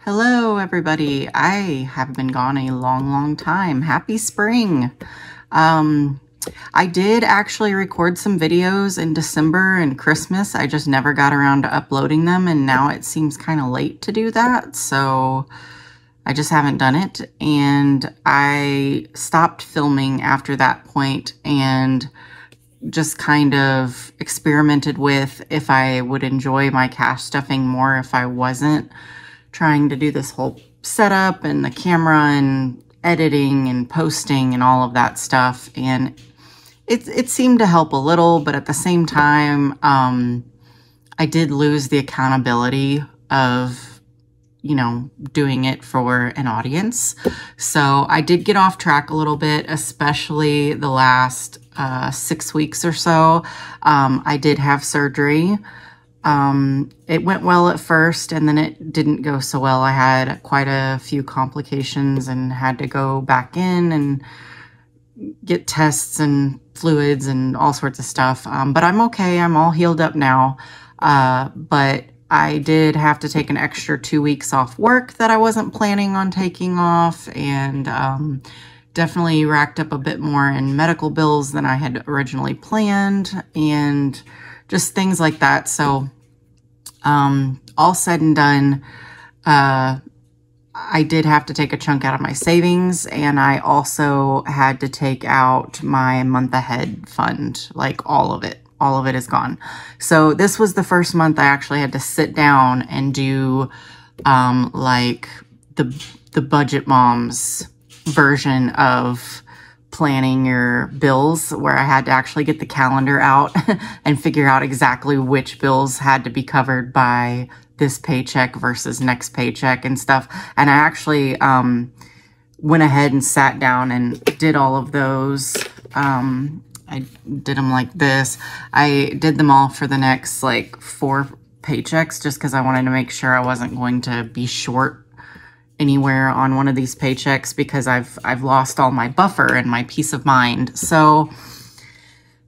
Hello, everybody. I have been gone a long time. Happy spring. I did actually record some videos in December and Christmas. I just never got around to uploading them, and now it seems kind of late to do that, so I just haven't done it. And I stopped filming after that point and just kind of experimented with if I would enjoy my cash stuffing more if I wasn't trying to do this whole setup and the camera and editing and posting and all of that stuff. And it seemed to help a little, but at the same time, I did lose the accountability of, doing it for an audience. So I did get off track a little bit, especially the last 6 weeks or so. I did have surgery. It went well at first, and then it didn't go so well. I had quite a few complications and had to go back in and get tests and fluids and all sorts of stuff. But I'm okay. I'm all healed up now. But I did have to take an extra 2 weeks off work that I wasn't planning on taking off, and definitely racked up a bit more in medical bills than I had originally planned, and just things like that. So all said and done, I did have to take a chunk out of my savings, and I also had to take out my month ahead fund, like all of it. All of it is gone. So this was the first month I actually had to sit down and do like the budget moms version of planning your bills, where I had to actually get the calendar out and figure out exactly which bills had to be covered by this paycheck versus next paycheck and stuff. And I actually went ahead and sat down and did all of those. I did them like this. I did them all for the next like 4 paychecks just because I wanted to make sure I wasn't going to be short anywhere on one of these paychecks, because I've lost all my buffer and my peace of mind. So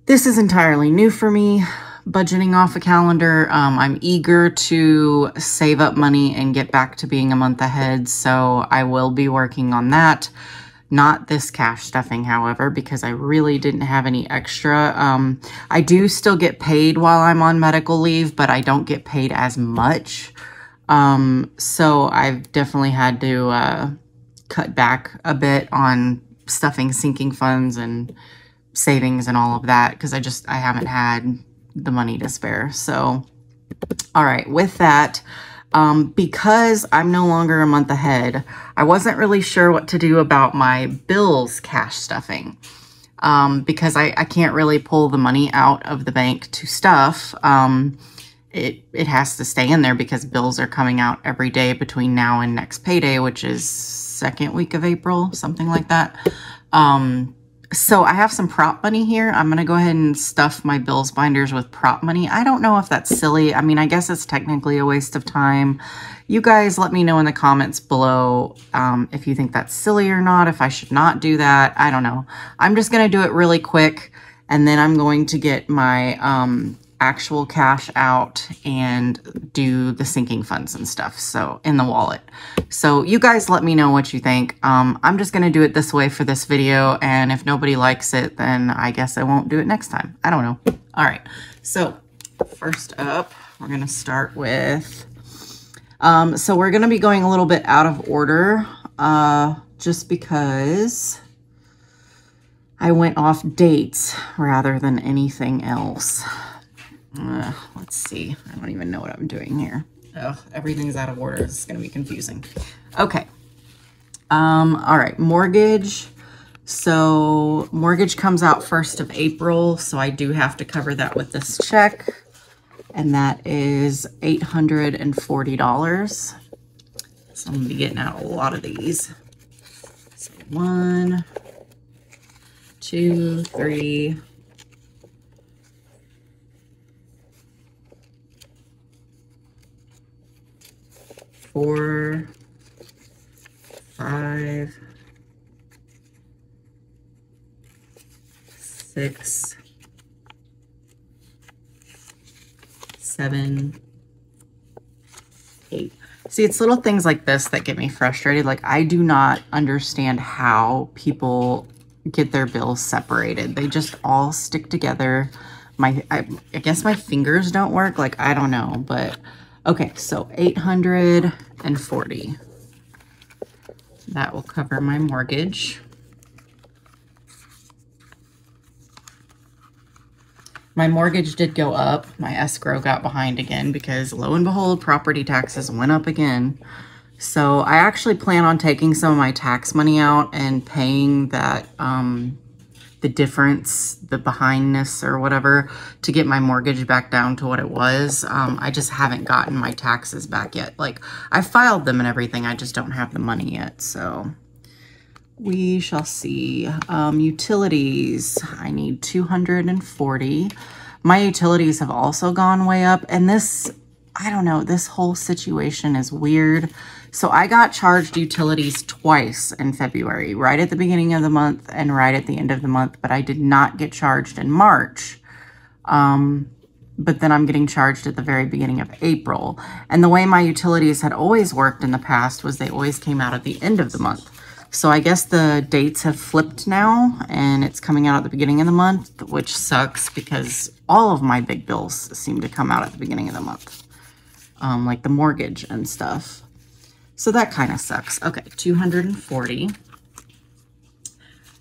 this is entirely new for me, budgeting off a calendar. I'm eager to save up money and get back to being a month ahead, so I will be working on that. Not this cash stuffing, however, because I really didn't have any extra. I do still get paid while I'm on medical leave, but I don't get paid as much. So I've definitely had to cut back a bit on stuffing sinking funds and savings and all of that, because I haven't had the money to spare. So, all right, with that, because I'm no longer a month ahead, I wasn't really sure what to do about my bills cash stuffing, because I can't really pull the money out of the bank to stuff. It has to stay in there because bills are coming out every day between now and next payday, which is second week of April, something like that. So I have some prop money here. I'm going to go ahead and stuff my bills binders with prop money. I don't know if that's silly. I mean, I guess it's technically a waste of time. You guys let me know in the comments below if you think that's silly or not, if I should not do that. I don't know. I'm just going to do it really quick, and then I'm going to get my actual cash out and do the sinking funds and stuff, so in the wallet. So you guys let me know what you think. I'm just gonna do it this way for this video, and if nobody likes it, then I guess I won't do it next time. I don't know. All right, so first up, we're gonna start with so we're gonna be going a little bit out of order, just because I went off dates rather than anything else. Let's see. I don't even know what I'm doing here. Ugh, everything's out of order. It's going to be confusing. Okay. All right. Mortgage. So mortgage comes out 1st of April. So I do have to cover that with this check. And that is $840. So I'm going to be getting out a lot of these. So 1, 2, 3, 4, 5, 6, 7, 8. See, it's little things like this that get me frustrated. Like, I do not understand how people get their bills separated. They just all stick together. I guess my fingers don't work. Like, I don't know, but okay. So 840. That will cover my mortgage. My mortgage did go up. My escrow got behind again because lo and behold, property taxes went up again. So I actually plan on taking some of my tax money out and paying that, the difference, the behindness or whatever, to get my mortgage back down to what it was. I just haven't gotten my taxes back yet. Like, I filed them and everything. I just don't have the money yet. So we shall see. Utilities, I need 240. My utilities have also gone way up. And this, I don't know, this whole situation is weird. So I got charged utilities twice in February, right at the beginning of the month and right at the end of the month. But I did not get charged in March. But then I'm getting charged at the very beginning of April. And the way my utilities had always worked in the past was they always came out at the end of the month. So I guess the dates have flipped now and it's coming out at the beginning of the month, which sucks because all of my big bills seem to come out at the beginning of the month, like the mortgage and stuff. So that kind of sucks. Okay, 240.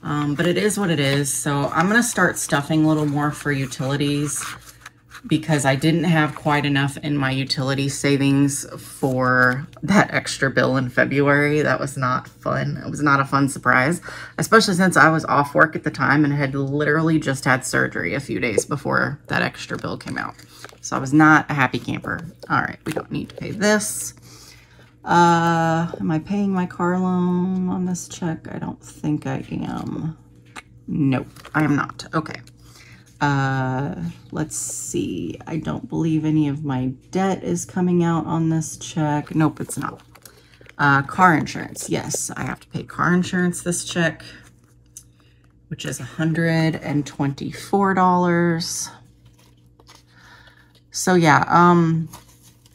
But it is what it is. So I'm going to start stuffing a little more for utilities because I didn't have quite enough in my utility savings for that extra bill in February. That was not fun. It was not a fun surprise, especially since I was off work at the time and had literally just had surgery a few days before that extra bill came out. So I was not a happy camper. All right, we don't need to pay this. Am I paying my car loan on this check? I don't think I am. Nope, I am not. Okay. Let's see. I don't believe any of my debt is coming out on this check. Nope, it's not. Car insurance. Yes, I have to pay car insurance this check, which is $124. So yeah,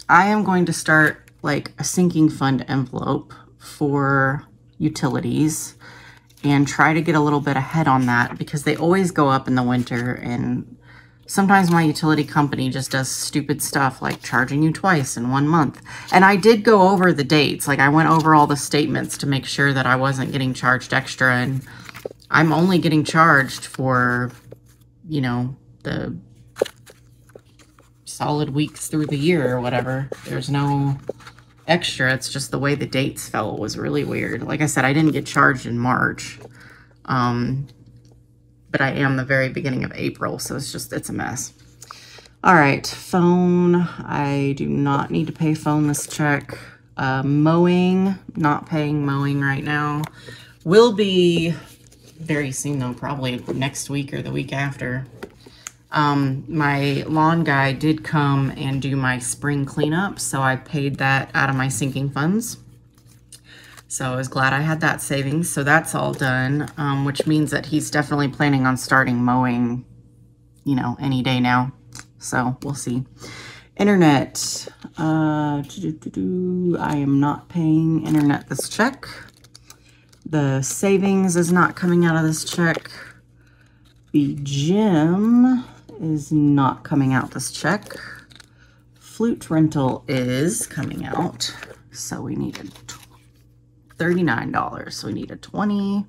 I am going to start like a sinking fund envelope for utilities and try to get a little bit ahead on that because they always go up in the winter, and sometimes my utility company just does stupid stuff like charging you twice in 1 month. And I did go over the dates. Like, I went over all the statements to make sure that I wasn't getting charged extra, and I'm only getting charged for, you know, the solid weeks through the year or whatever. There's no extra. It's just the way the dates fell was really weird. Like I said, I didn't get charged in March, but I am the very beginning of April, so it's a mess. All right, phone. I do not need to pay phone this check. Mowing, not paying mowing right now. Will be very soon though, probably next week or the week after. My lawn guy did come and do my spring cleanup, so I paid that out of my sinking funds. So I was glad I had that savings. So that's all done, which means that he's definitely planning on starting mowing, you know, any day now. So we'll see. Internet. I am not paying internet this check. The savings is not coming out of this check. The gym is not coming out this check. Flute rental is coming out. So we needed $39. So we need a 20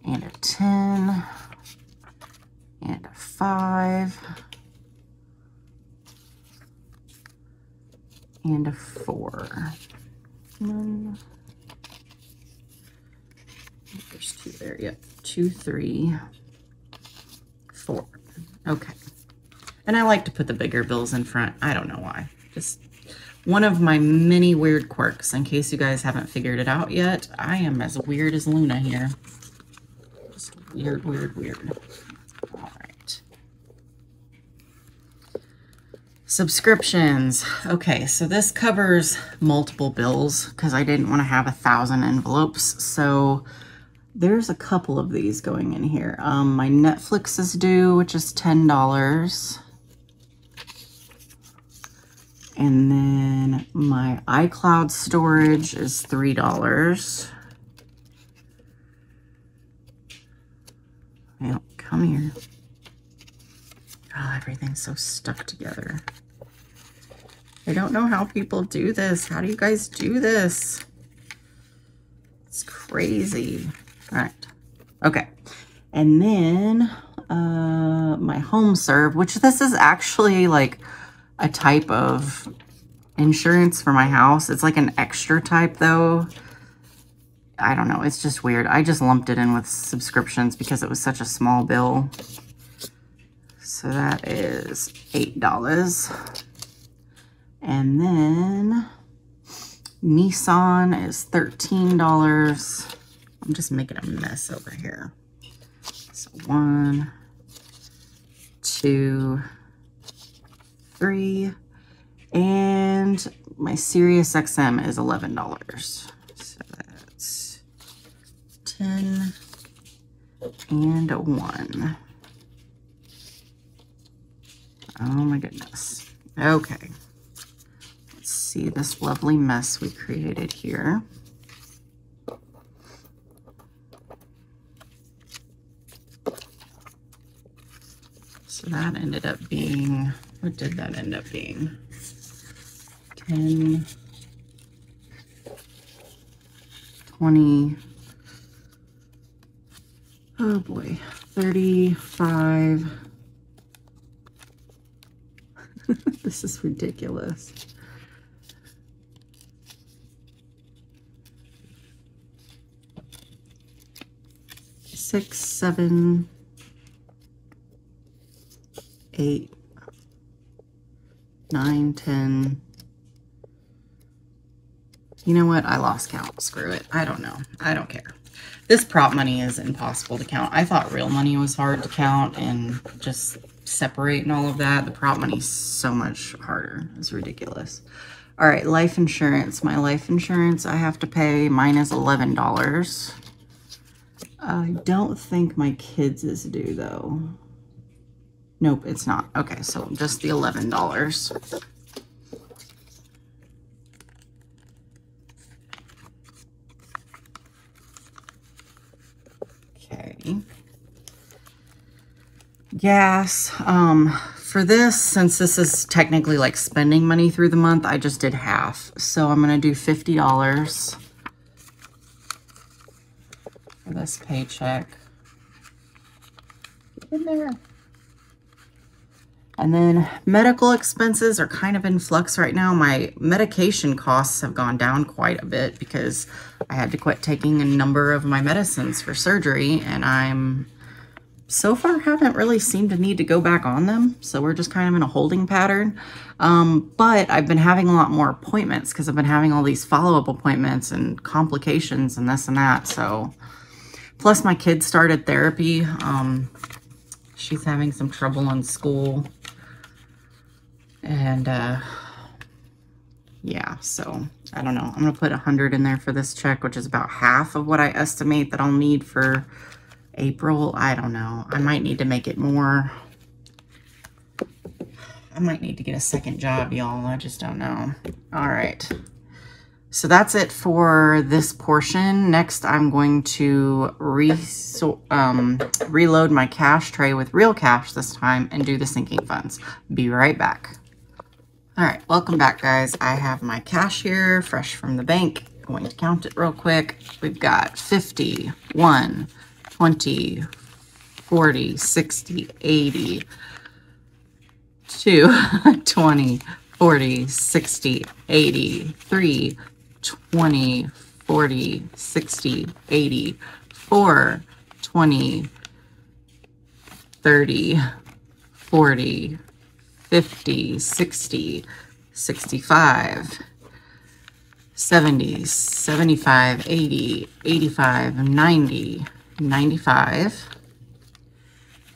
and a 10 and a 5 and a 4. There's 2 there. Yep. 2, 3, 4. Okay. And I like to put the bigger bills in front. I don't know why. Just one of my many weird quirks. In case you guys haven't figured it out yet, I am as weird as Luna here. Just weird, weird, weird. All right. Subscriptions. Okay, so this covers multiple bills because I didn't want to have 1,000 envelopes. So there's a couple of these going in here. My Netflix is due, which is $10. And then My iCloud storage is $3. Yep, come here. Oh, everything's so stuck together. I don't know how people do this. How do you guys do this? It's crazy. All right. Okay. And then my home serve, which this is actually like a type of insurance for my house. It's like an extra type though. I don't know. It's just weird. I just lumped it in with subscriptions because it was such a small bill. So that is $8. And then Nissan is $13. I'm just making a mess over here. So 1, 2, 3. And my Sirius XM is $11. So that's 10 and a 1. Oh my goodness. Okay. Let's see this lovely mess we created here. So that ended up being, what did that end up being? 10, 20, oh boy, 35. This is ridiculous. Six, 7, 8, 9, 10. You know what? I lost count. Screw it. I don't know. I don't care. This prop money is impossible to count. I thought real money was hard to count and just separate and all of that. The prop money's so much harder. It's ridiculous. All right, life insurance. My life insurance I have to pay. Mine is $11. I don't think my kids is due though. Nope, it's not. Okay, so just the $11. Okay. Gas. For this, since this is technically like spending money through the month, I just did half. So I'm gonna do $50 for this paycheck. Get in there. And then medical expenses are kind of in flux right now. My medication costs have gone down quite a bit because I had to quit taking a number of my medicines for surgery, and I'm so far haven't really seemed to need to go back on them. So we're just kind of in a holding pattern. But I've been having a lot more appointments because I've been having all these follow-up appointments and complications and this and that. So plus my kid started therapy. She's having some trouble in school. And yeah, so I don't know. I'm gonna put 100 in there for this check, which is about half of what I estimate that I'll need for April. I don't know. I might need to make it more. I might need to get a second job, y'all. I just don't know. All right. So that's it for this portion. Next, I'm going to reload my cash tray with real cash this time and do the sinking funds. Be right back. All right, welcome back, guys. I have my cash here, fresh from the bank. Going to count it real quick. We've got 50, 1, 20, 40, 60, 80, 2, 20, 40, 60, 80, 3, 20, 40, 60, 80, 4, 20, 30, 40, 50, 60, 65, 70, 75, 80, 85, 90, 95,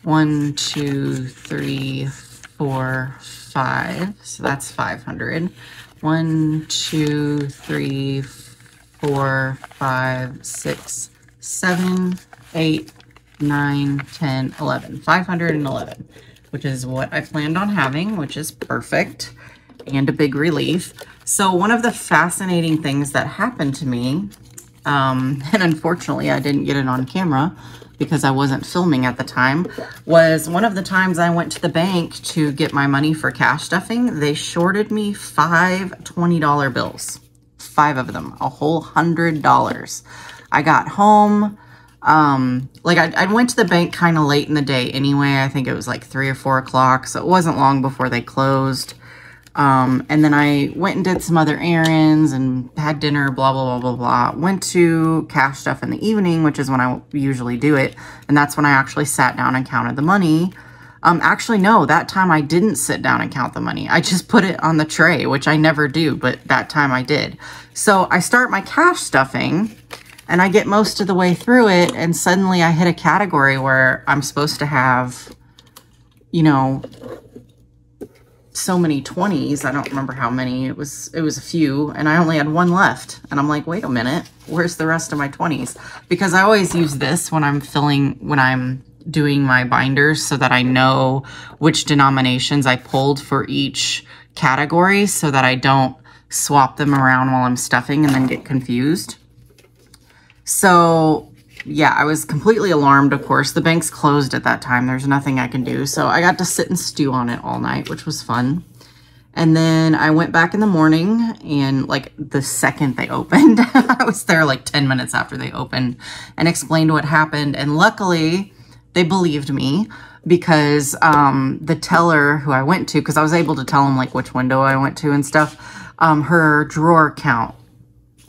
1, 2, 3, 4, 5, so that's 500. 1, 2, 3, 4, 5, 6, 7, 8, 9, 10, 11. 511, which is what I planned on having, which is perfect and a big relief. So one of the fascinating things that happened to me, and unfortunately I didn't get it on camera because I wasn't filming at the time, was one of the times I went to the bank to get my money for cash stuffing, they shorted me 5 $20 bills. 5 of them, a whole $100. I got home, like I went to the bank kind of late in the day anyway. I think it was like 3 or 4 o'clock, so it wasn't long before they closed. And then I went and did some other errands and had dinner, blah, blah, blah, blah, blah. Went to cash stuff in the evening, which is when I usually do it. And that's when I actually sat down and counted the money. Actually, no, that time I didn't sit down and count the money. I just put it on the tray, which I never do, but that time I did. So I start my cash stuffing and I get most of the way through it. And suddenly I hit a category where I'm supposed to have, you know, so many 20s. I don't remember how many. It was a few, and I only had 1 left. And I'm like, wait a minute, where's the rest of my 20s? Because I always use this when I'm doing my binders so that I know which denominations I pulled for each category so that I don't swap them around while I'm stuffing and then get confused. So yeah, I was completely alarmed, of course. The bank's closed at that time. There's nothing I can do. So I got to sit and stew on it all night, which was fun. And then I went back in the morning, and like the second they opened, I was there like 10 minutes after they opened and explained what happened. And luckily they believed me because the teller who I went to, because I was able to tell him like which window I went to and stuff, her drawer count,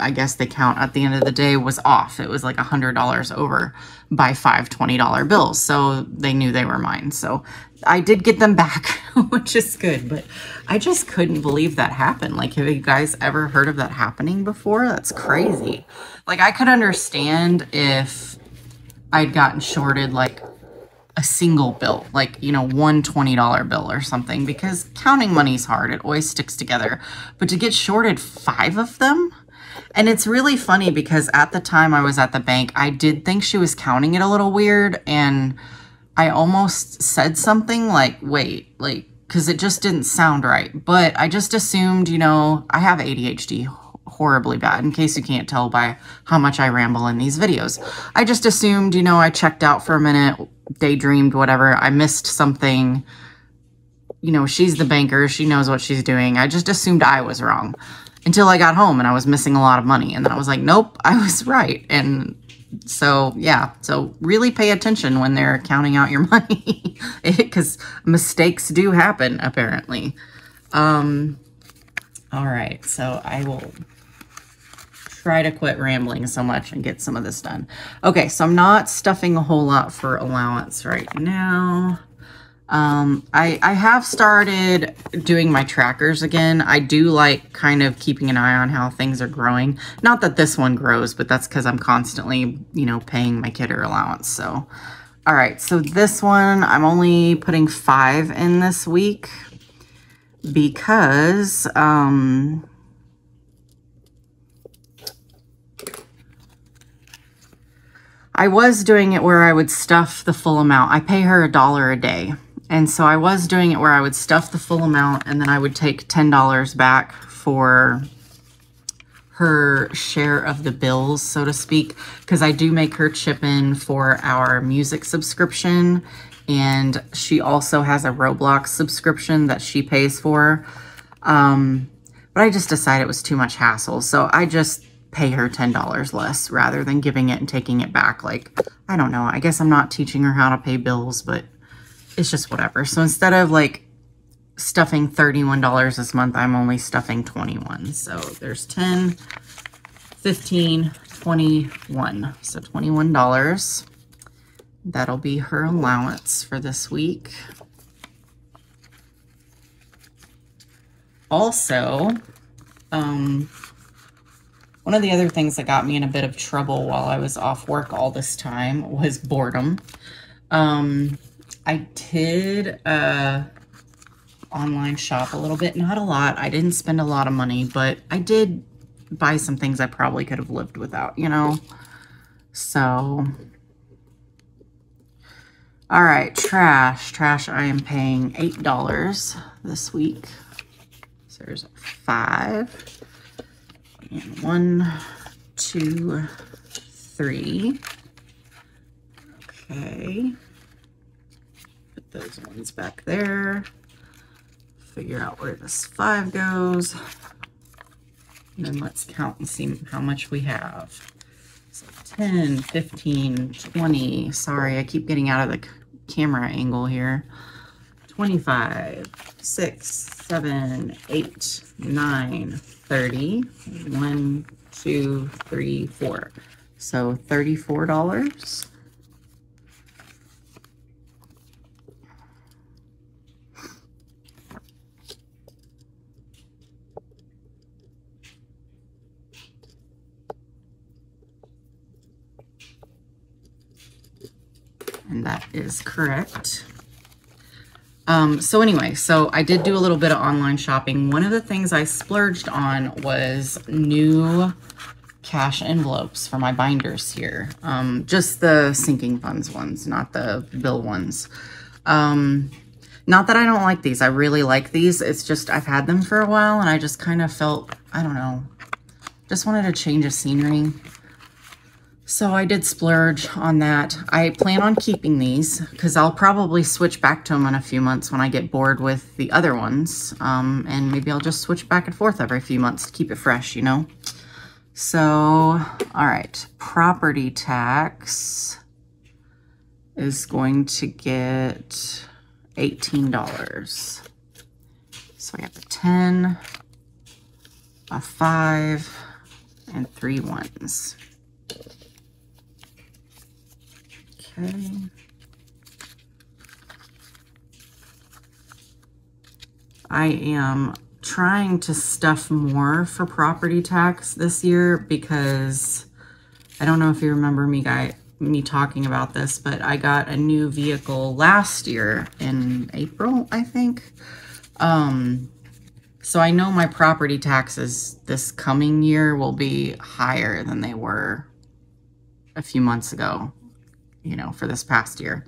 I guess they count at the end of the day, was off. It was like $100 over by 5 $20 bills. So they knew they were mine. So I did get them back, which is good. But I just couldn't believe that happened. Like, have you guys ever heard of that happening before? That's crazy. Like, I could understand if I'd gotten shorted like a single bill, like, you know, one $20 bill or something, because counting money's hard. It always sticks together. But to get shorted 5 of them? And it's really funny because at the time I was at the bank, I did think she was counting it a little weird. And I almost said something like, wait, like, because it just didn't sound right. But I just assumed, you know, I have ADHD horribly bad, in case you can't tell by how much I ramble in these videos. I just assumed, you know, I checked out for a minute, daydreamed, whatever. I missed something. You know, she's the banker. She knows what she's doing. I just assumed I was wrong. Until I got home and I was missing a lot of money. And then I was like, nope, I was right. And so, yeah. So really pay attention when they're counting out your money. Because mistakes do happen, apparently. All right. So I will try to quit rambling so much and get some of this done. Okay. So I'm not stuffing a whole lot for allowance right now. I have started doing my trackers again. I do like kind of keeping an eye on how things are growing. Not that this one grows, but that's because I'm constantly, you know, paying my kidder allowance. So, all right. So this one, I'm only putting 5 in this week because, I was doing it where I would stuff the full amount. I pay her $1 a day. And so I was doing it where I would stuff the full amount and then I would take $10 back for her share of the bills, so to speak, because I do make her chip in for our music subscription. And she also has a Roblox subscription that she pays for. But I just decided it was too much hassle. So I just pay her $10 less rather than giving it and taking it back. Like, I don't know. I guess I'm not teaching her how to pay bills, but it's just whatever. So instead of like stuffing $31 this month, I'm only stuffing 21. So there's 10, 15, 21. So $21. That'll be her allowance for this week. Also, one of the other things that got me in a bit of trouble while I was off work all this time was boredom. I did online shop a little bit, not a lot. I didn't spend a lot of money, but I did buy some things I probably could have lived without, you know? So, all right, trash. I am paying $8 this week. So there's 5. And 1, 2, 3. Okay. Put those ones back there. Figure out where this 5 goes. And then let's count and see how much we have. So 10, 15, 20. Sorry, I keep getting out of the camera angle here. 25, 6, 7, 8, 9, 30. 1, 2, 3, 4. So $34. And that is correct. So anyway, so I did do a little bit of online shopping. One of the things I splurged on was new cash envelopes for my binders here. Just the sinking funds ones, not the bill ones. Not that I don't like these. I really like these. It's just I've had them for a while and I just kind of felt, I don't know, just wanted a change of scenery. So I did splurge on that. I plan on keeping these because I'll probably switch back to them in a few months when I get bored with the other ones. And maybe I'll just switch back and forth every few months to keep it fresh, you know? So, all right, property tax is going to get $18. So we have a 10, a 5, and 3 ones. Okay. I am trying to stuff more for property tax this year because I don't know if you remember me talking about this, but I got a new vehicle last year in April, I think. So I know my property taxes this coming year will be higher than they were a few months ago, you know, for this past year.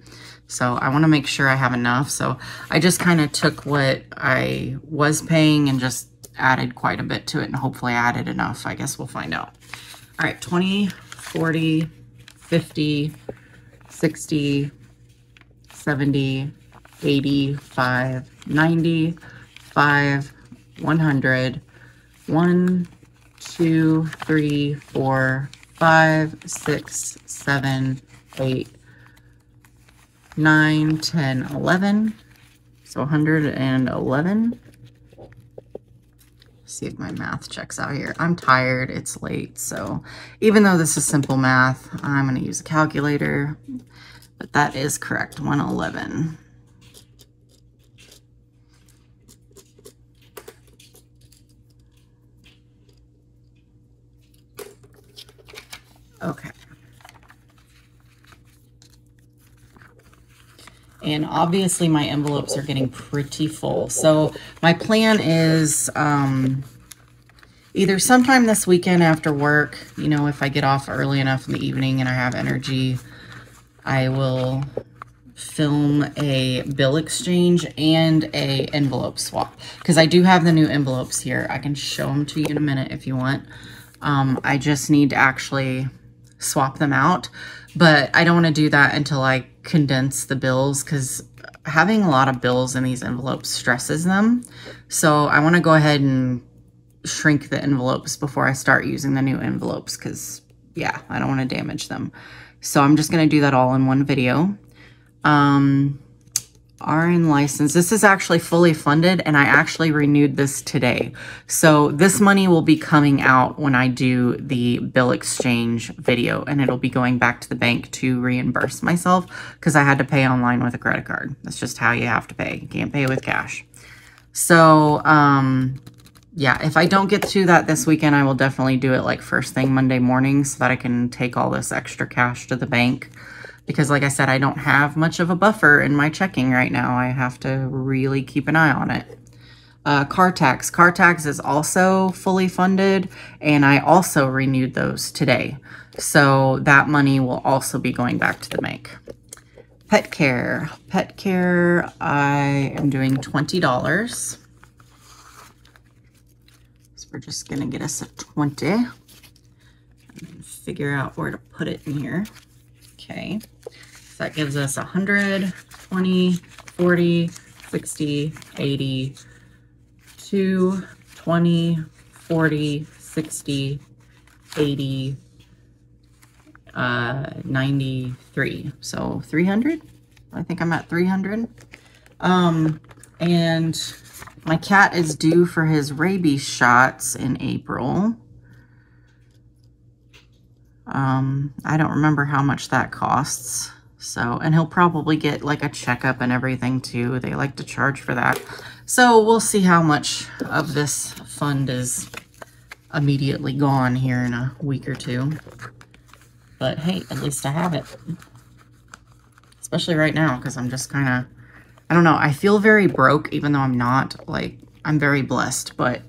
So I want to make sure I have enough. So I just kind of took what I was paying and just added quite a bit to it, and hopefully I added enough. I guess we'll find out. All right, 20, 40, 50, 60, 70, 85, 90, 5, 100, 1, 2, 3, 4, 5, 6, 7, 8, 9, 10, 11. So 111. See if my math checks out here. I'm tired, it's late, so even though this is simple math, I'm going to use a calculator, but that is correct, 111. Okay. And obviously my envelopes are getting pretty full. So my plan is either sometime this weekend after work, you know, if I get off early enough in the evening and I have energy, I will film a bill exchange and a envelope swap. Because I do have the new envelopes here. I can show them to you in a minute if you want. I just need to actually swap them out. But I don't want to do that until I condense the bills, because having a lot of bills in these envelopes stresses them. So I want to go ahead and shrink the envelopes before I start using the new envelopes, because yeah, I don't want to damage them. So I'm just going to do that all in one video. RN license. This is actually fully funded, and I actually renewed this today. So this money will be coming out when I do the bill exchange video, and it'll be going back to the bank to reimburse myself because I had to pay online with a credit card. That's just how you have to pay. You can't pay with cash. So, yeah, if I don't get to that this weekend, I will definitely do it like first thing Monday morning so that I can take all this extra cash to the bank. Because like I said, I don't have much of a buffer in my checking right now. I have to really keep an eye on it. Car tax. Car tax is also fully funded, and I also renewed those today. So that money will also be going back to the bank. Pet care. Pet care, I am doing $20. We're just gonna get us a 20 and figure out where to put it in here. Okay, so that gives us 100, 20, 40, 60, 80, 2, 20, 40, 60, 80, 93. So 300. I think I'm at 300. And my cat is due for his rabies shots in April. I don't remember how much that costs. So, and he'll probably get like a checkup and everything too. They like to charge for that. So we'll see how much of this fund is immediately gone here in a week or two. But hey, at least I have it. Especially right now, because I'm just kind of, I don't know, I feel very broke, even though I'm not. Like, I'm very blessed, but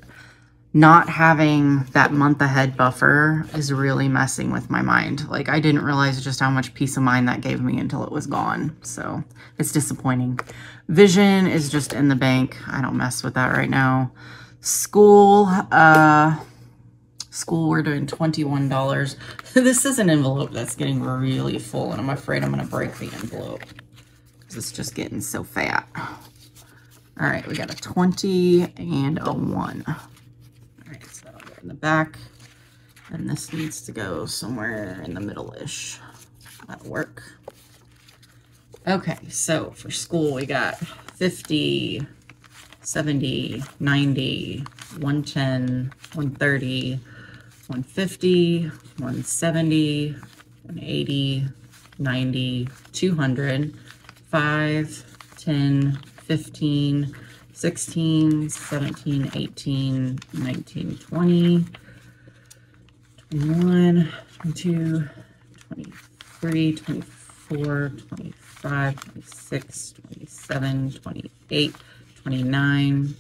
not having that month ahead buffer is really messing with my mind. Like, I didn't realize just how much peace of mind that gave me until it was gone. So it's disappointing. Vision is just in the bank. I don't mess with that right now. School, we're doing $21. This is an envelope that's getting really full, and I'm afraid I'm gonna break the envelope because it's just getting so fat. All right, we got a 20 and a 1. All right, so that'll go in the back, and this needs to go somewhere in the middle-ish. That'll work. Okay, so for school, we got 50, 70, 90, 110, 130, 150, 170, 180, 90, 200, 5, 10, 15, 16, 17, 18, 19, 20, 21, 22, 23, 24, 25, 26, 27, 28, 29,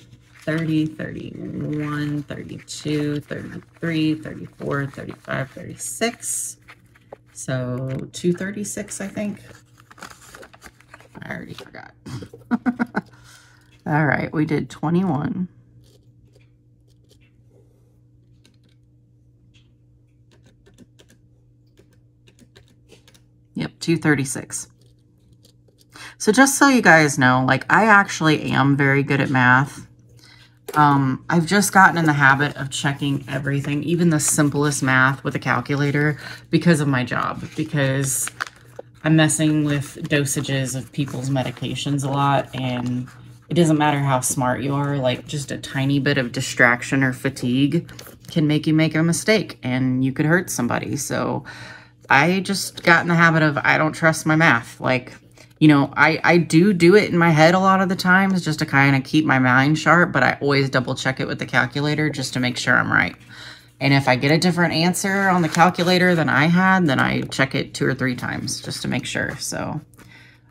30, 31, 32, 33, 34, 35, 36. So 236, I think. I already forgot. All right, we did 21. Yep, 236. So just so you guys know, like, I actually am very good at math. I've just gotten in the habit of checking everything, even the simplest math with a calculator because of my job, because I'm messing with dosages of people's medications a lot, and it doesn't matter how smart you are, like just a tiny bit of distraction or fatigue can make you make a mistake and you could hurt somebody. So I just got in the habit of, I don't trust my math. Like, you know, I do it in my head a lot of the times just to kind of keep my mind sharp, but I always double check it with the calculator just to make sure I'm right. And if I get a different answer on the calculator than I had, then I check it 2 or 3 times just to make sure. So,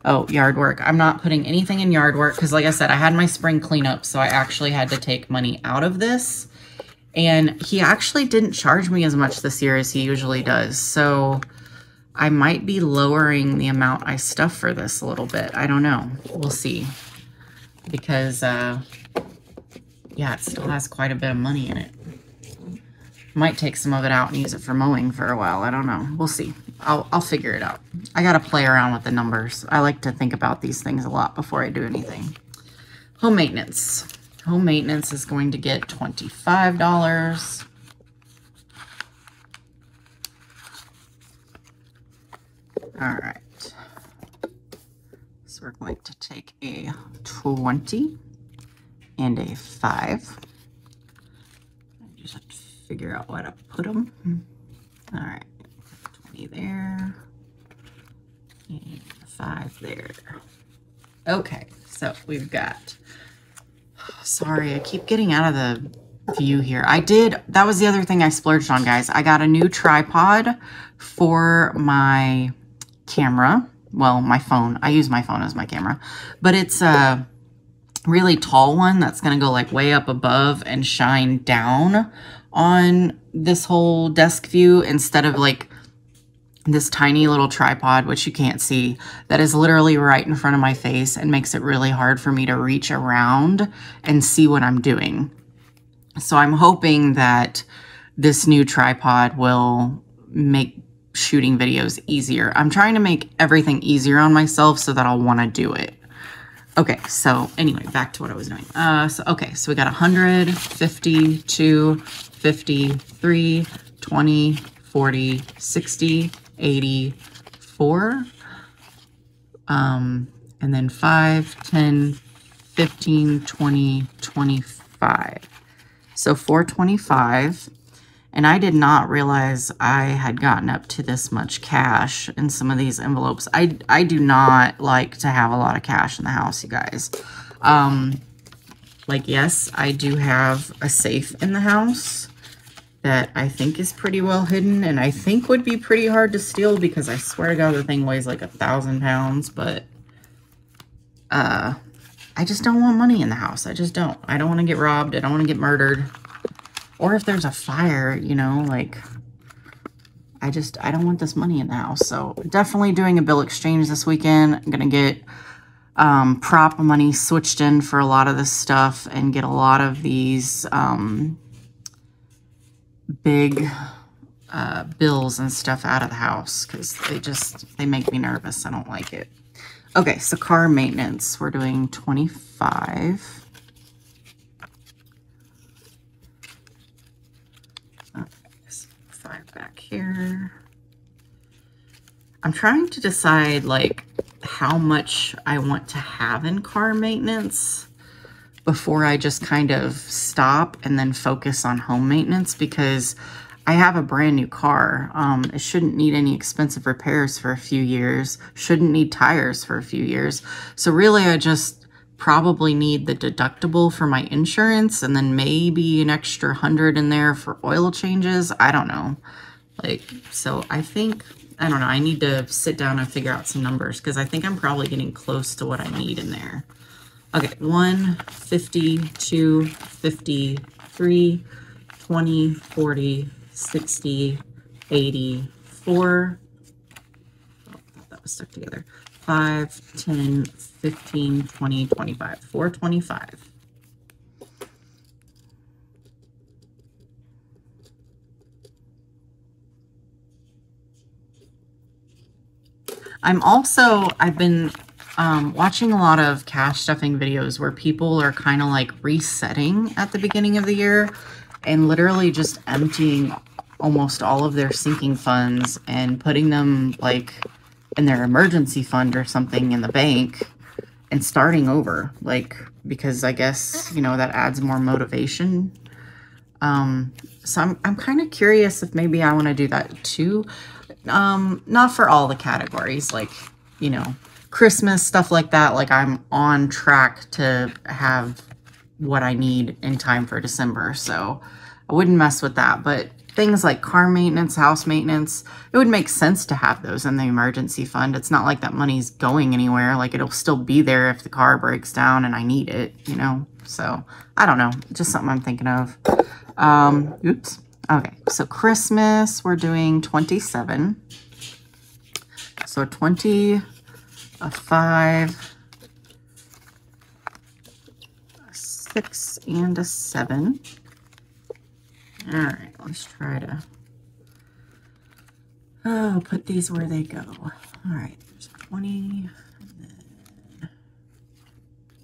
oh, yard work. I'm not putting anything in yard work because, like I said, I had my spring cleanup, so I actually had to take money out of this. And he actually didn't charge me as much this year as he usually does. So I might be lowering the amount I stuff for this a little bit. I don't know. We'll see. Because, yeah, it still has quite a bit of money in it. Might take some of it out and use it for mowing for a while. I don't know. We'll see. I'll figure it out. I got to play around with the numbers. I like to think about these things a lot before I do anything. Home maintenance. Home maintenance is going to get $25. All right. So we're going to take a 20 and a 5. I just have to figure out where to put them. All right. 20 there. And 5 there. Okay. So we've got... Sorry, I keep getting out of the view here. That was the other thing I splurged on, guys. I got a new tripod for my camera. Well, my phone. I use my phone as my camera. But it's a really tall one that's going to go like way up above and shine down on this whole desk view instead of like this tiny little tripod, which you can't see, that is literally right in front of my face and makes it really hard for me to reach around and see what I'm doing. So I'm hoping that this new tripod will make shooting videos easier. I'm trying to make everything easier on myself so that I'll want to do it. Okay, so anyway, back to what I was doing. So we got 100, 50, 2, 50, 3, 20, 40, 60, 80, 4, and then 5, 10, 15, 20, 25. So 425. And I did not realize I had gotten up to this much cash in some of these envelopes. I do not like to have a lot of cash in the house, you guys. Like, yes, I do have a safe in the house that I think is pretty well hidden and I think would be pretty hard to steal because I swear to God, the thing weighs like 1,000 pounds, but I just don't want money in the house. I just don't. I don't want to get robbed. I don't want to get murdered. Or if there's a fire, you know, like, I don't want this money in the house. So definitely doing a bill exchange this weekend. I'm going to get prop money switched in for a lot of this stuff and get a lot of these big bills and stuff out of the house because they make me nervous. I don't like it. Okay, so car maintenance. We're doing 25. Back here. I'm trying to decide like how much I want to have in car maintenance before I just kind of stop and then focus on home maintenance because I have a brand new car. It shouldn't need any expensive repairs for a few years, shouldn't need tires for a few years. So really I just probably need the deductible for my insurance and then maybe an extra 100 in there for oil changes. I don't know. Like, so I think, I don't know, I need to sit down and figure out some numbers because I think I'm probably getting close to what I need in there. Okay, 1, 50, 2, 50, 3, 20, 40, 60, 80, 4. Oh, I thought that was stuck together. 5, 10, 15, 20, 25. 425. I've been watching a lot of cash stuffing videos where people are kind of like resetting at the beginning of the year and literally just emptying almost all of their sinking funds and putting them like in their emergency fund or something in the bank and starting over, like, because I guess, you know, that adds more motivation. So I'm kind of curious if maybe I want to do that too. Not for all the categories, like, you know, Christmas, stuff like that. Like I'm on track to have what I need in time for December. So I wouldn't mess with that, but things like car maintenance, house maintenance, it would make sense to have those in the emergency fund. It's not like that money's going anywhere. Like it'll still be there if the car breaks down and I need it, you know? So I don't know, just something I'm thinking of. Oops. Okay, so Christmas, we're doing 27. So 20, a 5, a 6, and a 7. All right, let's try to put these where they go. All right, there's a 20, and then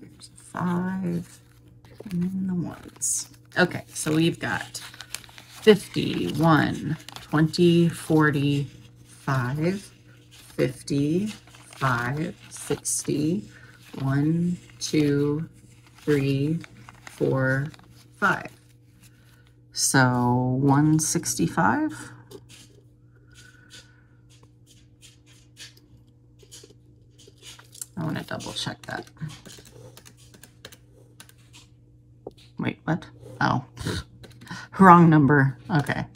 there's a 5, and then the ones. Okay, so we've got 50, 1, 20, 40, 5, 50, 5, 60, 1, 2, 3, 4, 5. So 165. I want to double check that. Wait, what? Oh, wrong number. Okay.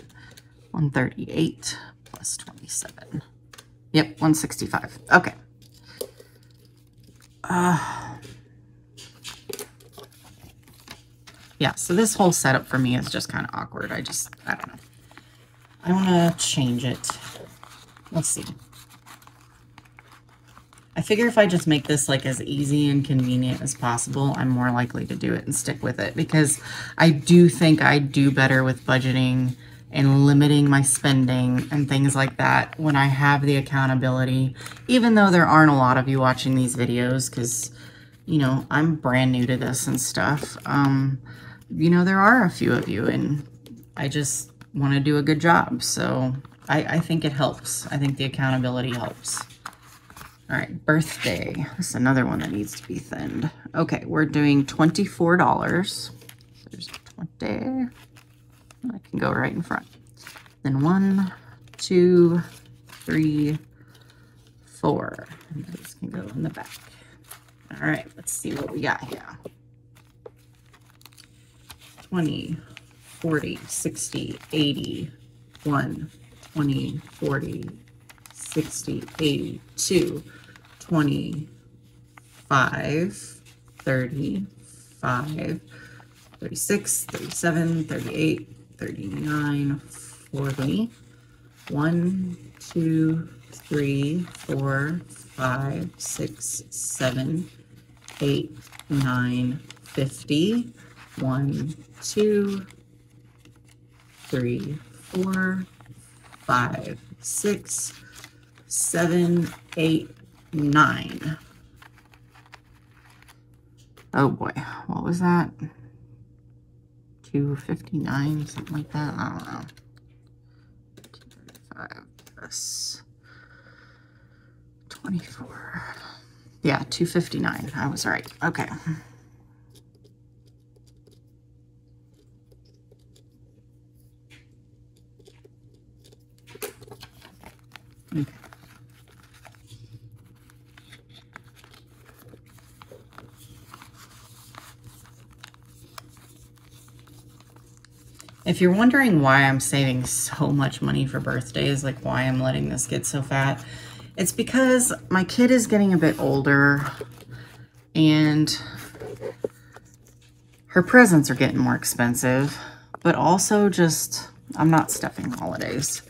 138 plus 27. Yep, 165. Okay. Yeah, so this whole setup for me is just kind of awkward. I don't know. I want to change it. Let's see. I figure if I just make this like as easy and convenient as possible, I'm more likely to do it and stick with it, because I do think I do better with budgeting and limiting my spending and things like that when I have the accountability, even though there aren't a lot of you watching these videos, because, you know, I'm brand new to this and stuff. You know, there are a few of you, and I just want to do a good job. So I think it helps. I think the accountability helps. All right, birthday. This is another one that needs to be thinned. Okay, we're doing $24. There's 20. I can go right in front. Then 1, 2, 3, 4. And those can go in the back. All right, let's see what we got here. 20, 40, 60, 80, 1, 20, 40, 60, 80, 2, 25, 35, 36, 37, 38, 39, 40, 1, 2, 3, 4, 5, 6, 7, 8, 9, 50, 1, 2, 3, 4, 5, 6, 7, 8, 9. Oh boy, what was that? 259, something like that. I don't know. 235 plus 24. Yeah, 259. I was right. Okay. Okay. If you're wondering why I'm saving so much money for birthdays, like why I'm letting this get so fat, it's because my kid is getting a bit older and her presents are getting more expensive, but also just, I'm not stuffing holidays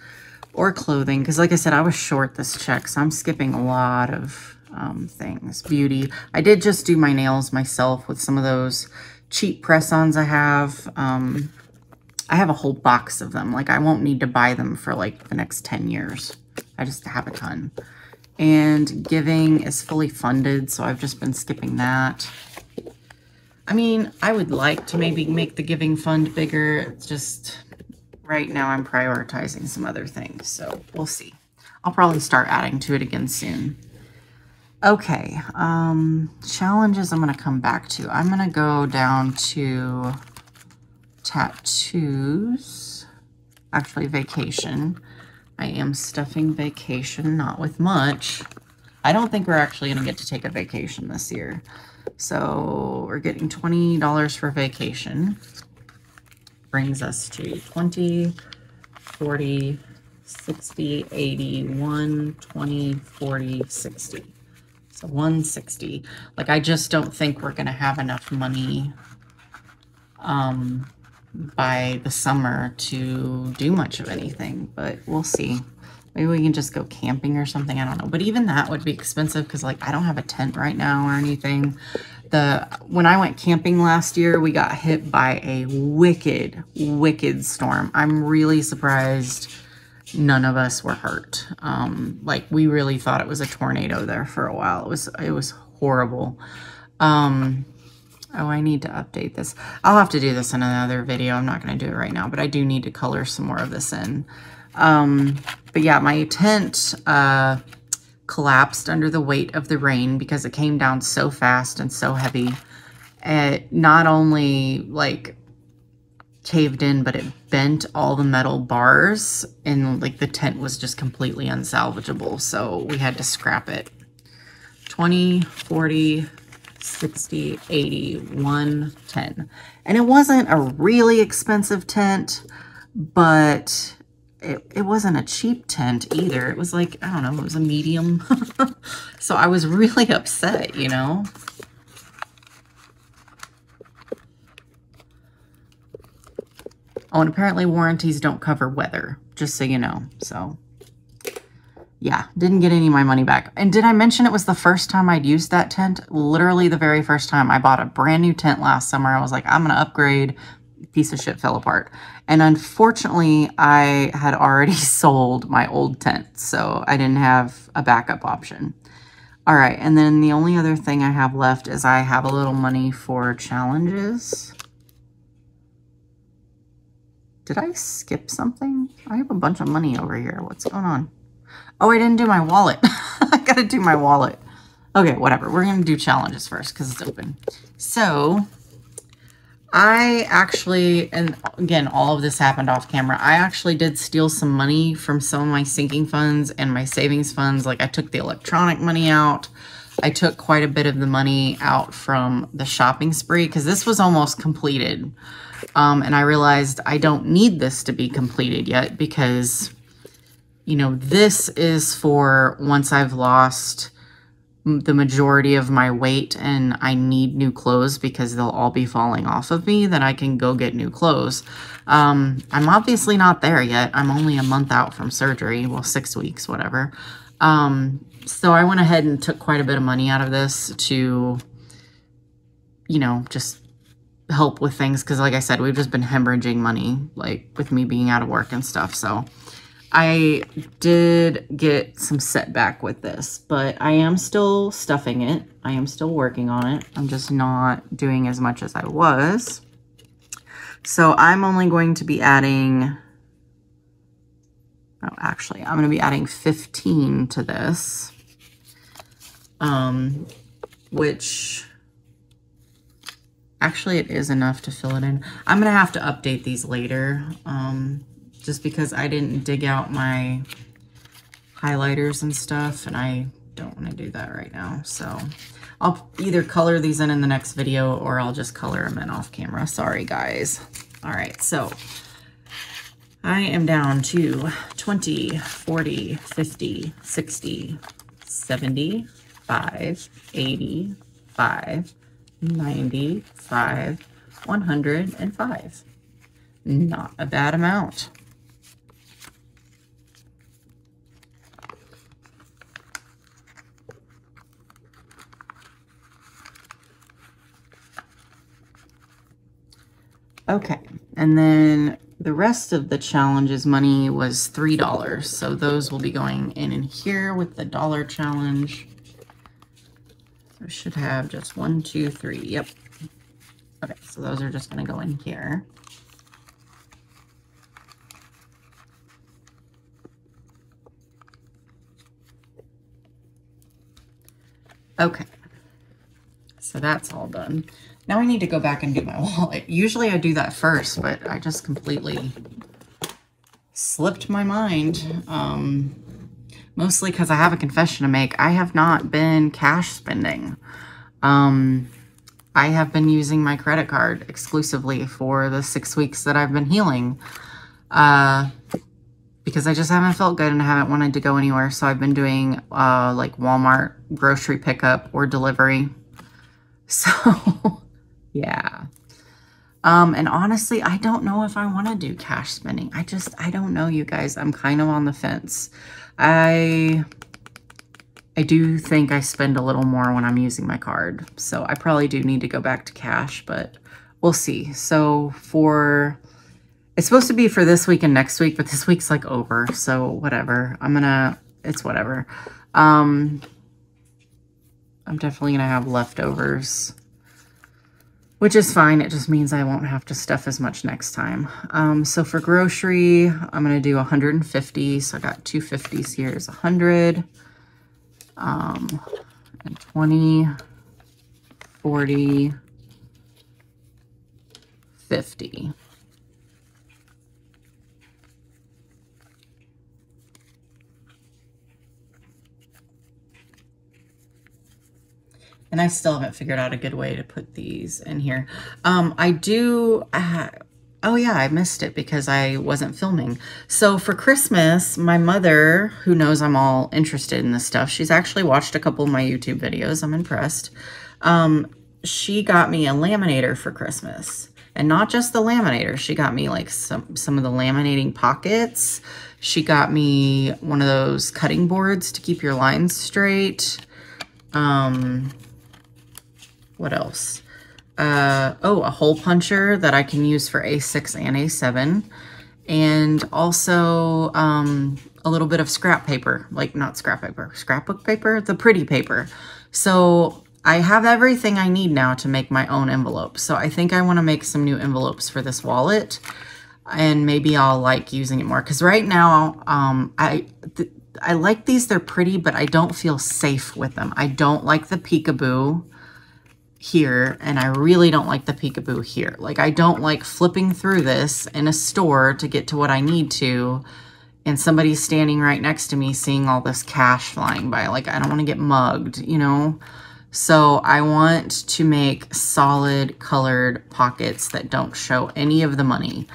or clothing, because like I said, I was short this check, so I'm skipping a lot of things. Beauty. I did just do my nails myself with some of those cheap press-ons I have. I have a whole box of them. Like, I won't need to buy them for like the next 10 years. I just have a ton. And giving is fully funded, so I've just been skipping that. I mean, I would like to maybe make the giving fund bigger. It's just right now I'm prioritizing some other things, so we'll see. I'll probably start adding to it again soon. Okay, challenges I'm going to come back to. I'm going to go down to tattoos, actually vacation. I am stuffing vacation, not with much. I don't think we're actually going to get to take a vacation this year. So we're getting $20 for vacation. Brings us to 20, 40, 60, 80, 120, 40, 60. So 160. Like, I just don't think we're going to have enough money by the summer to do much of anything, but we'll see. Maybe we can just go camping or something. I don't know. But even that would be expensive because, like, I don't have a tent right now or anything. When I went camping last year, we got hit by a wicked, wicked storm. I'm really surprised none of us were hurt. Like, we really thought it was a tornado there for a while. It was horrible. Oh, I need to update this. I'll have to do this in another video. I'm not going to do it right now, but I do need to color some more of this in. But yeah, my tent collapsed under the weight of the rain because it came down so fast and so heavy. It not only like caved in, but it bent all the metal bars, and like the tent was just completely unsalvageable. So we had to scrap it. 20, 40, 60, 80, 110. And it wasn't a really expensive tent, but it wasn't a cheap tent either. It was like, I don't know, it was a medium. So I was really upset, you know. Oh, and apparently warranties don't cover weather, just so you know. So yeah, didn't get any of my money back. And did I mention it was the first time I'd used that tent? Literally the very first time. I bought a brand new tent last summer. I was like, I'm going to upgrade. Piece of shit fell apart. And unfortunately, I had already sold my old tent, so I didn't have a backup option. All right, and then the only other thing I have left is I have a little money for challenges. Did I skip something? I have a bunch of money over here. What's going on? Oh, I didn't do my wallet. I gotta do my wallet. Okay, whatever. We're gonna do challenges first because it's open. So I actually, and again, all of this happened off camera. I actually did steal some money from some of my sinking funds and my savings funds. Like I took the electronic money out. I took quite a bit of the money out from the shopping spree because this was almost completed. And I realized I don't need this to be completed yet because, you know, this is for once I've lost the majority of my weight and I need new clothes because they'll all be falling off of me, then I can go get new clothes. I'm obviously not there yet. I'm only a month out from surgery. Well, 6 weeks, whatever. So I went ahead and took quite a bit of money out of this to, you know, just help with things. Because like I said, we've just been hemorrhaging money, like with me being out of work and stuff. So I did get some setback with this, but I am still stuffing it. I am still working on it. I'm just not doing as much as I was. So I'm only going to be adding, oh, actually, I'm going to be adding 15 to this, which actually it is enough to fill it in. I'm going to have to update these later. Just because I didn't dig out my highlighters and stuff, and I don't want to do that right now. So I'll either color these in the next video or I'll just color them in off camera. Sorry, guys. All right, so I am down to 20, 40, 50, 60, 75, 85, 95, 105. Not a bad amount. Okay, and then the rest of the challenges money was $3. So those will be going in here with the dollar challenge. So I should have just 1, 2, 3. Yep. Okay, so those are just going to go in here. Okay, so that's all done. Now I need to go back and do my wallet. Usually I do that first, but I just completely slipped my mind. Mostly because I have a confession to make. I have not been cash spending. I have been using my credit card exclusively for the 6 weeks that I've been healing. Because I just haven't felt good and I haven't wanted to go anywhere. So I've been doing like Walmart grocery pickup or delivery. So yeah. And honestly, I don't know if I want to do cash spending. I don't know, you guys. I'm kind of on the fence. I do think I spend a little more when I'm using my card. So I probably do need to go back to cash, but we'll see. So it's supposed to be for this week and next week, but this week's like over. So whatever. It's whatever. I'm definitely going to have leftovers, which is fine. It just means I won't have to stuff as much next time. So for grocery, I'm going to do 150. So I got 2 50s here is 100. And 20, 40, 50. And I still haven't figured out a good way to put these in here. Oh yeah, I missed it because I wasn't filming. So for Christmas, my mother, who knows I'm all interested in this stuff, she's actually watched a couple of my YouTube videos. I'm impressed. She got me a laminator for Christmas. And not just the laminator. She got me like some of the laminating pockets. She got me one of those cutting boards to keep your lines straight. What else? Oh, a hole puncher that I can use for A6 and A7. And also a little bit of scrap paper, like not scrap paper, scrapbook paper, the pretty paper. So I have everything I need now to make my own envelopes. So I think I want to make some new envelopes for this wallet, and maybe I'll like using it more. Because right now, I like these, they're pretty, but I don't feel safe with them. I don't like the peekaboo here, and I really don't like the peekaboo here. Like, I don't like flipping through this in a store to get to what I need to, and somebody's standing right next to me seeing all this cash flying by. Like, I don't want to get mugged, you know? So I want to make solid colored pockets that don't show any of the money.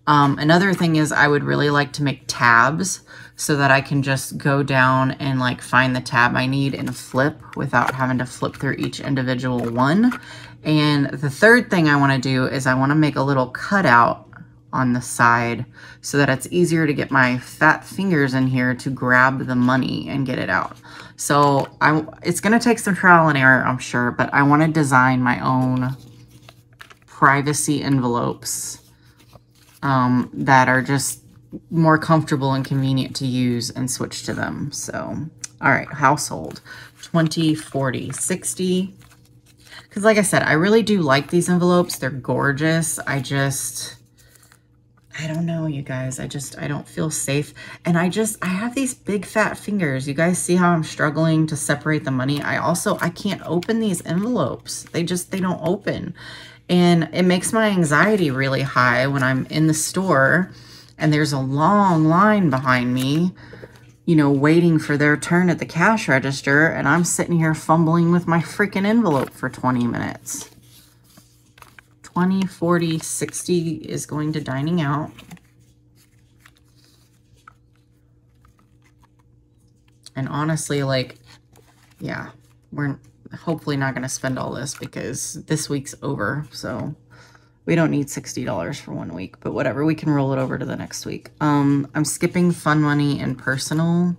Another thing is I would really like to make tabs so that I can just go down and like find the tab I need and flip without having to flip through each individual one. And the third thing I want to do is I want to make a little cutout on the side so that it's easier to get my fat fingers in here to grab the money and get it out. So it's going to take some trial and error, I'm sure, but I want to design my own privacy envelopes that are just more comfortable and convenient to use and switch to them. So, all right, household, 20, 40, 60. Because like I said, I really do like these envelopes. They're gorgeous. I don't know, you guys. I don't feel safe. And I have these big fat fingers. You guys see how I'm struggling to separate the money? I can't open these envelopes. They don't open. And it makes my anxiety really high when I'm in the store and there's a long line behind me, you know, waiting for their turn at the cash register. And I'm sitting here fumbling with my freaking envelope for 20 minutes. 20, 40, 60 is going to dining out. And honestly, like, yeah, we're hopefully not going to spend all this because this week's over. So we don't need $60 for 1 week, but whatever, we can roll it over to the next week. I'm skipping fun money and personal,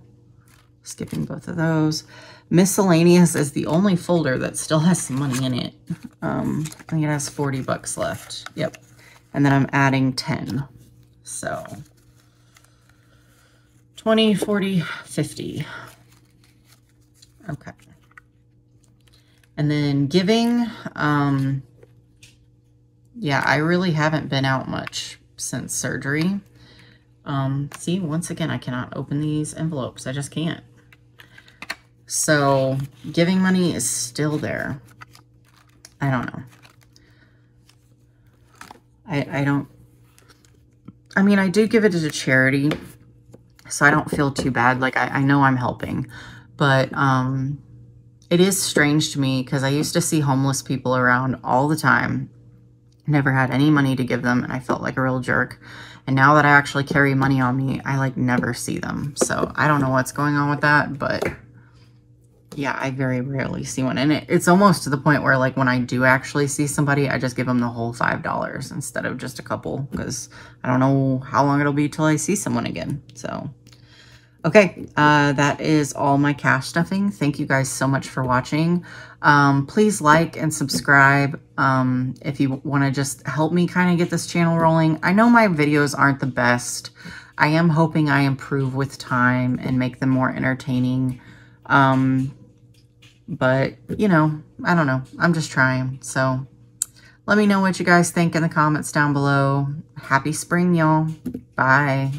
skipping both of those. Miscellaneous is the only folder that still has some money in it. I think it has 40 bucks left. Yep. And then I'm adding 10. So 20, 40, 50. Okay. And then giving, yeah, I really haven't been out much since surgery. See, once again, I cannot open these envelopes. I just can't. So giving money is still there. I don't know. I mean, I do give it as a charity, so I don't feel too bad. Like, I know I'm helping, but it is strange to me because I used to see homeless people around all the time. Never had any money to give them, and I felt like a real jerk. And now that I actually carry money on me, I like never see them. So I don't know what's going on with that, but yeah, I very rarely see one. And it's almost to the point where, like, when I do actually see somebody, I just give them the whole $5 instead of just a couple, because I don't know how long it'll be till I see someone again. So, okay, that is all my cash stuffing. Thank you guys so much for watching. Please like and subscribe if you want to just help me kind of get this channel rolling. I know my videos aren't the best. I am hoping I improve with time and make them more entertaining. But, you know, I don't know. I'm just trying. So let me know what you guys think in the comments down below. Happy spring, y'all. Bye.